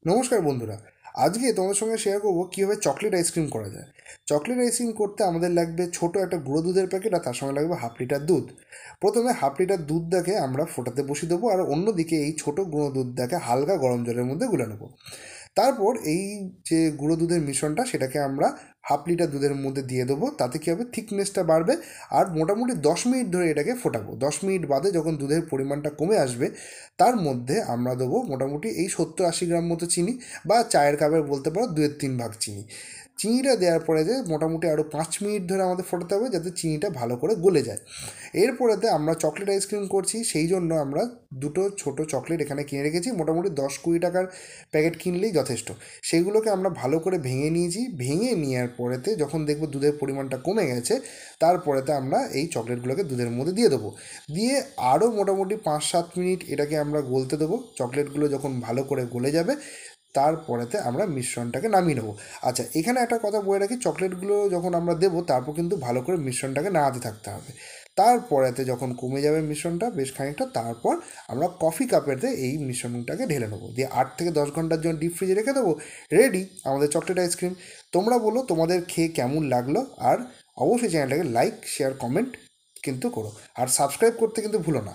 নমস্কার বন্ধুরা, আজকে তোমাদের সঙ্গে শেয়ার করবো কীভাবে চকলেট আইসক্রিম করা যায়। চকলেট আইসক্রিম করতে আমাদের লাগবে ছোট একটা গুঁড়ো দুধের প্যাকেট, আর তার সঙ্গে লাগবে হাফ লিটার দুধ। প্রথমে হাফ লিটার দুধটাকে আমরা ফোটাতে বসিয়ে দেবো, আর অন্যদিকে এই ছোট গুঁড়ো দুধটাকে হালকা গরম জলের মধ্যে গুলে নেবো। তারপর এই যে গুঁড়ো দুধের মিশ্রণটা সেটাকে আমরা হাফ লিটার দুধের মধ্যে দিয়ে দেবো। তাতে কী হবে, থিকনেসটা বাড়বে। আর মোটামুটি 10 মিনিট ধরে এটাকে ফোটাবো। 10 মিনিট বাদে যখন দুধের পরিমাণটা কমে আসবে, তার মধ্যে আমরা দেবো মোটামুটি এই 70-80 গ্রাম মতো চিনি, বা চায়ের কাপের বলতে পারো 2-3 ভাগ চিনি। চিনিটা দেওয়ার পরে যে মোটামুটি আরও 5 মিনিট ধরে আমাদের ফোটাতে হবে, যাতে চিনিটা ভালো করে গলে যায়। এরপরেতে আমরা চকলেট আইসক্রিম করছি, সেই জন্য আমরা দুটো ছোট চকলেট এখানে কিনে রেখেছি। মোটামুটি 10-20 টাকার প্যাকেট কিনলেই যথেষ্ট। সেগুলোকে আমরা ভালো করে ভেঙে নিয়েছি। ভেঙে নেওয়ার পরেতে যখন দেখব দুধের পরিমাণটা কমে গেছে, তারপরেতে আমরা এই চকলেটগুলোকে দুধের মধ্যে দিয়ে দেবো। দিয়ে আরও মোটামুটি 5-7 মিনিট এটাকে আমরা গলতে দেবো। চকলেটগুলো যখন ভালো করে গলে যাবে, তারপরেতে আমরা মিশ্রণটাকে নামিয়ে নেবো। আচ্ছা, এখানে একটা কথা বলে রাখি, চকলেটগুলো যখন আমরা দেবো তারপর কিন্তু ভালো করে মিশ্রণটাকে নাড়াতে থাকতে হবে। তারপরেতে যখন কমে যাবে মিশ্রণটা বেশ খানিকটা, তারপর আমরা কফি কাপেতে এই মিশ্রণটাকে ঢেলে নেবো। দিয়ে 8 থেকে 10 ঘন্টার জন্য ডিপ ফ্রিজে রেখে দেবো। রেডি আমাদের চকলেট আইসক্রিম। তোমরা বলো তোমাদের খেয়ে কেমন লাগলো, আর অবশ্যই চ্যানেলটাকে লাইক, শেয়ার, কমেন্ট কিন্তু করো, আর সাবস্ক্রাইব করতে কিন্তু ভুলো না।